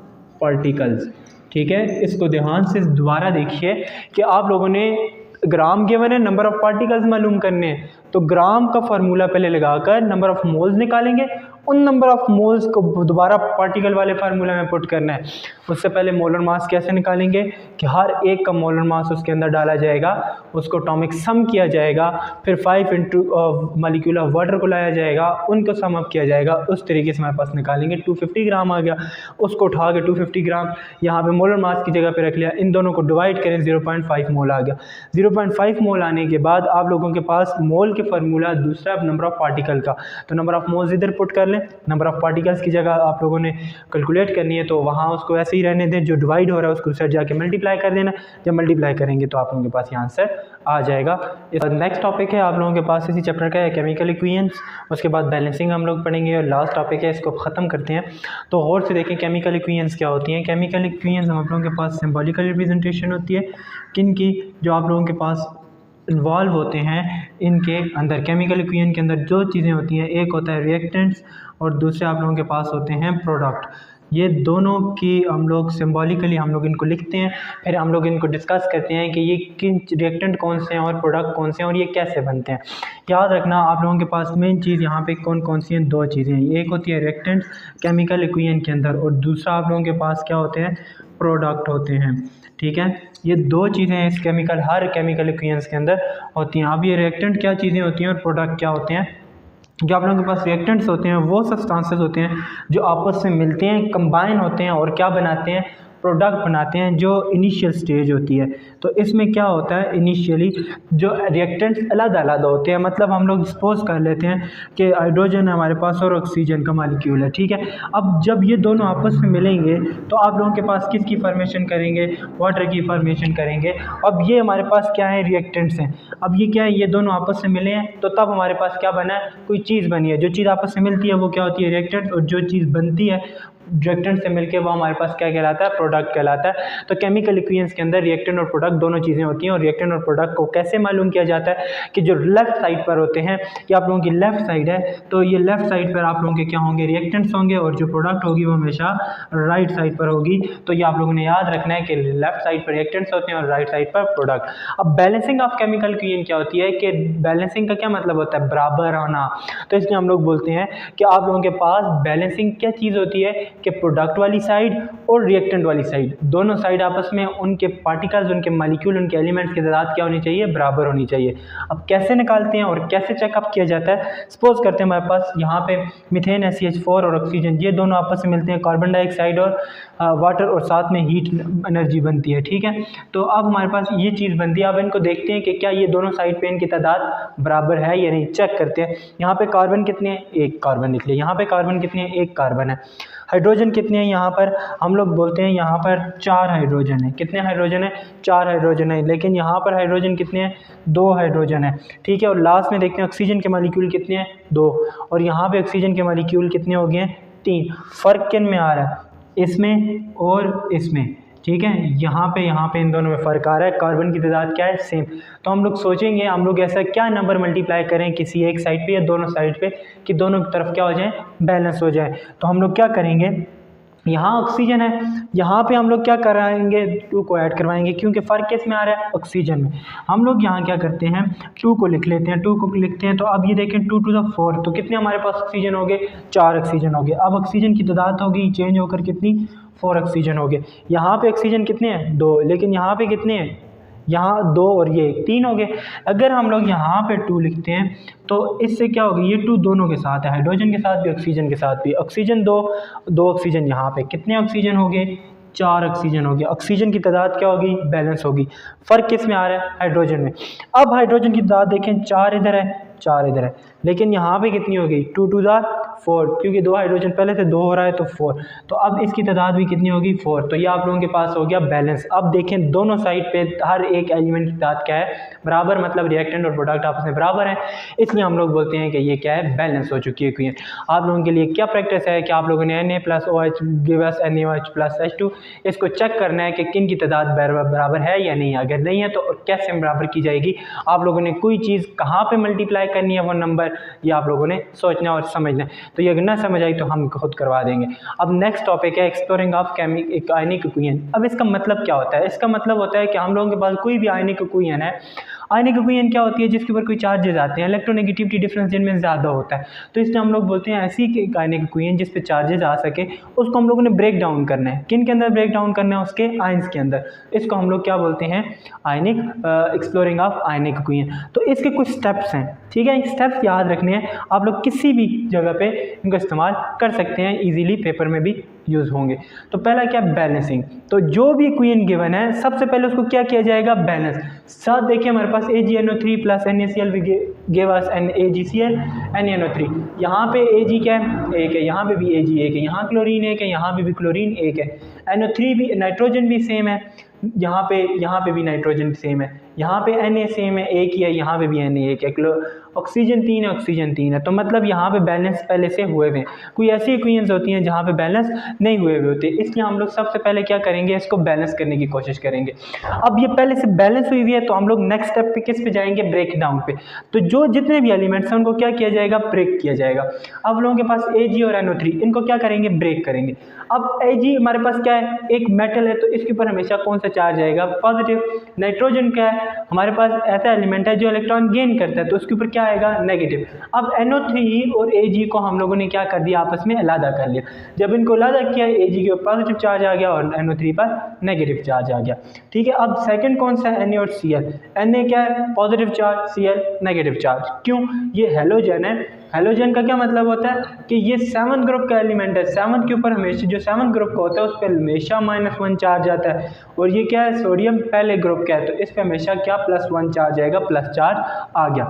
पार्टिकल्स। ठीक है, इसको ध्यान से दोबारा देखिए कि आप लोगों ने ग्राम गिवन है, नंबर ऑफ पार्टिकल्स मालूम करने हैं, तो ग्राम का फार्मूला पहले लगाकर नंबर ऑफ मोल्स निकालेंगे, उन नंबर ऑफ मोल्स को दोबारा पार्टिकल वाले फार्मूले में पुट करना है। उससे पहले मोलर मास कैसे निकालेंगे कि हर एक का मोलर मास उसके अंदर डाला जाएगा, उसको एटॉमिक सम किया जाएगा, फिर 5 × मॉलिक्यूल ऑफ वाटर को लाया जाएगा, उनको सम अप किया जाएगा, उस तरीके से हमारे पास निकालेंगे। 250 ग्राम आ गया, उसको उठा के 250 ग्राम यहाँ पे मोलर मास की जगह पे रख लिया, इन दोनों को डिवाइड करें 0.5 मोल आ गया। 0.5 मोल आने के बाद आप लोगों के पास मोल के फार्मूला दूसरा नंबर ऑफ पार्टिकल का, तो नंबर ऑफ मोल्स इधर पुट कर लें, नंबर ऑफ पार्टिकल्स की जगह आप लोगों ने कैलकुलेट करनी है, तो वहाँ उसको ऐसे ही रहने दें, जो डिवाइड हो रहा है उसको सेट जाके मल्टीप्लाई कर देना। जब मल्टीप्लाई करेंगे तो आप लोगों के पास ये आंसर आ जाएगा। नेक्स्ट टॉपिक है आप लोगों के पास इसी चैप्टर का है केमिकल इक्वेशंस, उसके बाद बैलेंसिंग हम लोग पढ़ेंगे और लास्ट टॉपिक है, इसको ख़त्म करते हैं। तो और से देखें केमिकल इक्वेशंस क्या होती हैं। केमिकल इक्वेशंस हम आप लोगों के पास सिंबॉलिकल रिप्रेजेंटेशन होती है किन की, जो आप लोगों के पास इन्वॉल्व होते हैं इनके अंदर। केमिकल इक्वेशन के अंदर जो चीज़ें होती हैं, एक होता है रिएक्टेंट्स और दूसरे आप लोगों के पास होते हैं प्रोडक्ट। ये दोनों की हम लोग सिंबॉलिकली हम लोग इनको लिखते हैं, फिर हम लोग इनको डिस्कस करते हैं कि ये किन रिएक्टेंट कौन से हैं और प्रोडक्ट कौन से हैं और ये कैसे बनते हैं। याद रखना आप लोगों के पास मेन चीज़ यहाँ पे कौन कौन सी हैं, दो चीज़ें, एक होती है रिएक्टेंट्स केमिकल इक्वेशन के अंदर और दूसरा आप लोगों के पास क्या होते हैं, प्रोडक्ट होते हैं। ठीक है, ये दो चीज़ें इस हर केमिकल इक्वेशंस के अंदर होती हैं। अब ये रिएक्टेंट क्या चीज़ें होती हैं और प्रोडक्ट क्या होते हैं। जो आप लोगों के पास रिएक्टेंट्स होते हैं वो सब्सटेंसेस होते हैं जो आपस में मिलते हैं, कंबाइन होते हैं और क्या बनाते हैं, प्रोडक्ट बनाते हैं, जो इनिशियल स्टेज होती है। तो इसमें क्या होता है, इनिशियली जो रिएक्टेंट्स अलग-अलग होते हैं, मतलब हम लोग सपोज कर लेते हैं कि हाइड्रोजन हमारे पास और ऑक्सीजन का मॉलिक्यूल है। ठीक है, अब जब ये दोनों आपस में मिलेंगे तो आप लोगों के पास किसकी फॉर्मेशन करेंगे, वाटर की फॉर्मेशन करेंगे। अब ये हमारे पास क्या है, रिएक्टेंट्स हैं। अब ये क्या है, ये दोनों आपस में मिले हैं तो तब हमारे पास क्या बना है, कोई चीज़ बनी है। जो चीज़ आपस में मिलती है वो क्या होती है, रिएक्टेंट, और जो चीज़ बनती है रिएक्टेंट से मिलके वो हमारे पास क्या कहलाता है, प्रोडक्ट कहलाता है। तो केमिकल इक्वेशंस के अंदर रिएक्टेंट और प्रोडक्ट दोनों चीज़ें होती हैं। और रिएक्टेंट और प्रोडक्ट को कैसे मालूम किया जाता है कि जो लेफ्ट साइड पर होते हैं, कि आप लोगों की लेफ्ट साइड है, तो ये लेफ्ट साइड पर आप लोगों के क्या होंगे, रिएक्टेंट्स होंगे, और जो प्रोडक्ट होगी वो हमेशा राइट साइड पर होगी। तो ये आप लोगों ने याद रखना है कि लेफ्ट साइड पर रिएक्टेंट्स होते हैं और राइट साइड पर प्रोडक्ट। अब बैलेंसिंग ऑफ केमिकल इक्वेशन क्या होती है कि बैलेंसिंग का क्या मतलब होता है, बराबर होना। तो इसलिए हम लोग बोलते हैं कि आप लोगों के पास बैलेंसिंग क्या चीज़ होती है कि प्रोडक्ट वाली साइड और रिएक्टेंट वाली साइड, दोनों साइड आपस में उनके पार्टिकल्स, उनके मॉलिक्यूल, उनके एलिमेंट्स की तादाद क्या होनी चाहिए, बराबर होनी चाहिए। अब कैसे निकालते हैं और कैसे चेकअप किया जाता है, सपोज करते हैं हमारे पास यहाँ पे मीथेन SCH4 और ऑक्सीजन, ये दोनों आपस में मिलते हैं, कार्बन डाइऑक्साइड और वाटर, और साथ में हीट एनर्जी बनती है, ठीक है। तो अब हमारे पास ये चीज़ बनती है। अब इनको देखते हैं कि क्या ये दोनों साइड पे इनकी तादाद बराबर है या नहीं, चेक करते हैं। यहाँ पे कार्बन कितने हैं, एक कार्बन लिख लिया। यहाँ पे कार्बन कितने हैं, एक कार्बन है। हाइड्रोजन कितने हैं, यहाँ पर हम लोग बोलते हैं यहाँ पर 4 हाइड्रोजन है। कितने हाइड्रोजन है, 4 हाइड्रोजन है। लेकिन यहाँ पर हाइड्रोजन कितने हैं, 2 हाइड्रोजन है, ठीक है। और लास्ट में देखते हैं ऑक्सीजन के मॉलिक्यूल कितने हैं, 2, और यहाँ पे ऑक्सीजन के मॉलिक्यूल कितने हो गए हैं, 3। फ़र्क किन में आ रहा है, इसमें और इसमें, ठीक है। यहाँ पे इन दोनों में फ़र्क आ रहा है। कार्बन की तादाद क्या है, सेम। तो हम लोग सोचेंगे हम लोग ऐसा क्या नंबर मल्टीप्लाई करें किसी एक साइड पे या दोनों साइड पे कि दोनों तरफ क्या हो जाए, बैलेंस हो जाए। तो हम लोग क्या करेंगे, यहाँ ऑक्सीजन है, यहाँ पे हम लोग क्या कराएंगे, 2 को ऐड करवाएंगे, क्योंकि फ़र्क किस में आ रहा है, ऑक्सीजन में। हम लोग यहाँ क्या करते हैं, 2 को लिख लेते हैं, 2 को लिखते हैं। तो अब ये देखें 2 to the 4, तो कितने हमारे पास ऑक्सीजन हो गए, 4 ऑक्सीजन हो गए। अब ऑक्सीजन की तादाद होगी चेंज होकर कितनी, 4 ऑक्सीजन हो गए। यहाँ पे ऑक्सीजन कितने हैं, 2, लेकिन यहाँ पे कितने हैं, यहाँ 2 और ये 3 हो गए। अगर हम लोग यहाँ पे 2 लिखते हैं तो इससे क्या होगा, ये 2 दोनों के साथ है, हाइड्रोजन के साथ भी ऑक्सीजन के साथ भी। ऑक्सीजन 2 ऑक्सीजन, यहाँ पे कितने ऑक्सीजन हो गए, 4 ऑक्सीजन हो गया। ऑक्सीजन की तादाद क्या होगी, बैलेंस होगी। फ़र्क किस में आ रहा है, हाइड्रोजन में। अब हाइड्रोजन की तादाद देखें, 4 इधर है, 4 इधर है, लेकिन यहाँ पे कितनी हो गई, 2 to the 4, क्योंकि 2 हाइड्रोजन पहले से 2 हो रहा है तो 4। तो अब इसकी तादाद भी कितनी होगी, 4। तो ये आप लोगों के पास हो गया बैलेंस। अब देखें दोनों साइड पे हर एक एलिमेंट की तादाद क्या है, बराबर, मतलब रिएक्टेंट और प्रोडक्ट आपस में बराबर है, इसलिए हम लोग बोलते हैं कि ये क्या है, बैलेंस हो चुकी है इक्वेशन। आप लोगों के लिए क्या प्रैक्टिस है कि आप लोगों ने Na+OH गिव अस NaOH+H2, इसको चेक करना है कि किन की तादाद बराबर है या नहीं। अगर नहीं है तो कैसे बराबर की जाएगी, आप लोगों ने कोई चीज़ कहाँ पे मल्टीप्लाई करनी है वो नंबर, ये आप लोगों ने सोचना और समझना है। तो ये अगर ना समझ आई तो हम खुद करवा देंगे। अब नेक्स्ट टॉपिक है एक्सप्लोरिंग ऑफ आयनिक इक्वेशन। अब इसका मतलब क्या होता है, इसका मतलब होता है कि हम लोगों के पास कोई भी आयनिक इक्वेशन है। आयनिक इक्वेशन क्या होती है, जिसके ऊपर कोई चार्जेस आते हैं, इलेक्ट्रोनेगेटिविटी डिफरेंस जिनमें ज़्यादा होता है, तो इसलिए हम लोग बोलते हैं ऐसी आयनिक इक्वेशन जिस पे चार्जेस आ सके, उसको हम लोगों ने ब्रेक डाउन करना है। किन के अंदर ब्रेक डाउन करना है, उसके आयंस के अंदर। इसको हम लोग क्या बोलते हैं, आयनिक एक्सप्लोरिंग ऑफ आयनिक इक्वेशन। तो इसके कुछ स्टेप्स हैं, ठीक है। स्टेप्स याद रखने हैं, आप लोग किसी भी जगह पे इनको इस्तेमाल कर सकते हैं, इजीली पेपर में भी यूज़ होंगे। तो पहला क्या, बैलेंसिंग। तो जो भी इक्वेशन गिवन है सबसे पहले उसको क्या किया जाएगा, बैलेंस। साथ देखिए हमारे पास AgNO3 + NaCl give us AgCl NaNO3। यहाँ पे Ag क्या है, 1 है, यहाँ पे भी Ag 1 है, यहाँ क्लोरीन 1 है, यहाँ पे भी क्लोरीन 1 है। NO3 भी, नाइट्रोजन भी सेम है, यहाँ पे भी नाइट्रोजन सेम है, यहाँ पे Na सेम है, 1 ही है, यहाँ पे भी Na 1 है। ऑक्सीजन 3 है, ऑक्सीजन 3 है, तो मतलब यहाँ पे बैलेंस पहले से हुए हुए हैं। कोई ऐसी इक्वेशंस होती हैं जहाँ पे बैलेंस नहीं हुए हुए होते, इसलिए हम लोग सबसे पहले क्या करेंगे, इसको बैलेंस करने की कोशिश करेंगे। अब ये पहले से बैलेंस हुई हुई है तो हम लोग नेक्स्ट स्टेप पे किस पे जाएंगे, ब्रेक डाउन पे। तो जो जितने भी एलिमेंट्स हैं उनको क्या किया जाएगा, ब्रेक किया जाएगा। अब लोगों के पास Ag और NO3, इनको क्या करेंगे, ब्रेक करेंगे। अब Ag हमारे पास क्या है, एक मेटल है, तो इसके ऊपर हमेशा कौन सा चार्ज आएगा, पॉजिटिव। नाइट्रोजन क्या है, हमारे पास ऐसा एलिमेंट है जो इलेक्ट्रॉन गेन करता है, तो उसके ऊपर क्या आएगा, नेगेटिव। अब NO3 और Ag को हम लोगों ने क्या कर दिया, आपस में अलग कर लिया। जब इनको अलग किया, Ag के ऊपर पॉजिटिव चार्ज आ गया और NO3 पर नेगेटिव चार्ज आ गया, ठीक है। अब सेकंड कौन सा है, Na और Cl। Na क्या है, positive charge, Cl negative charge. क्यों, ये हेलोजन है। हेलोजन का क्या मतलब होता है कि ये 7th ग्रुप का एलिमेंट है। 7th के ऊपर हमेशा जो 7th ग्रुप का होता है उस पर हमेशा -1 चार्ज आता है, और ये क्या है, सोडियम पहले ग्रुप का है, तो इस पर हमेशा क्या, +1 चार्ज आएगा, प्लस चार्ज आ गया,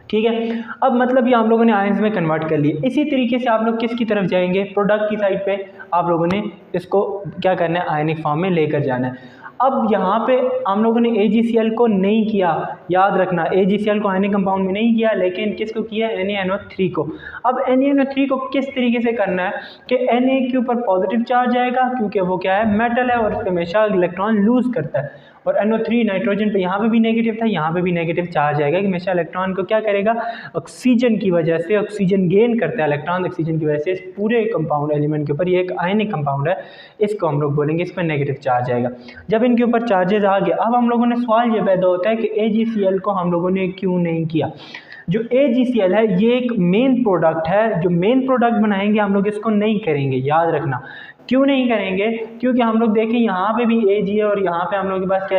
ठीक है। अब मतलब ये हम लोगों ने आयंस में कन्वर्ट कर लिए। इसी तरीके से आप लोग किसकी तरफ जाएंगे, प्रोडक्ट की साइड पे आप लोगों ने इसको क्या करना है, आयनिक फॉर्म में लेकर जाना है। अब यहाँ पे हम लोगों ने AgCl को नहीं किया, याद रखना AgCl को आयनिक कंपाउंड में नहीं किया, लेकिन किसको किया, NaNO3 को। अब NaNO3 को किस तरीके से करना है कि Na के ऊपर पॉजिटिव चार्ज आएगा क्योंकि वो क्या है, मेटल है और इसका हमेशा इलेक्ट्रॉन लूज करता है, और NO3 नाइट्रोजन पे यहाँ पे भी नेगेटिव था, यहाँ पे भी नेगेटिव चार्ज आएगा कि हमेशा इलेक्ट्रॉन को क्या करेगा, ऑक्सीजन की वजह से ऑक्सीजन गेन करता है इलेक्ट्रॉन, ऑक्सीजन की वजह से इस पूरे कंपाउंड एलिमेंट के ऊपर, ये एक आयनिक कंपाउंड है, इसको हम लोग बोलेंगे इस पर नेगेटिव चार्ज आएगा। जब इनके ऊपर चार्जेस आ गया, अब हम लोगों ने सवाल ये पैदा होता है कि AgCl को हम लोगों ने क्यों नहीं किया। जो AgCl है ये एक मेन प्रोडक्ट है, जो मेन प्रोडक्ट बनाएंगे हम लोग इसको नहीं करेंगे, याद रखना। क्यों नहीं करेंगे, क्योंकि हम लोग देखें यहाँ पे भी Ag है और यहाँ पे हम लोग के पास क्या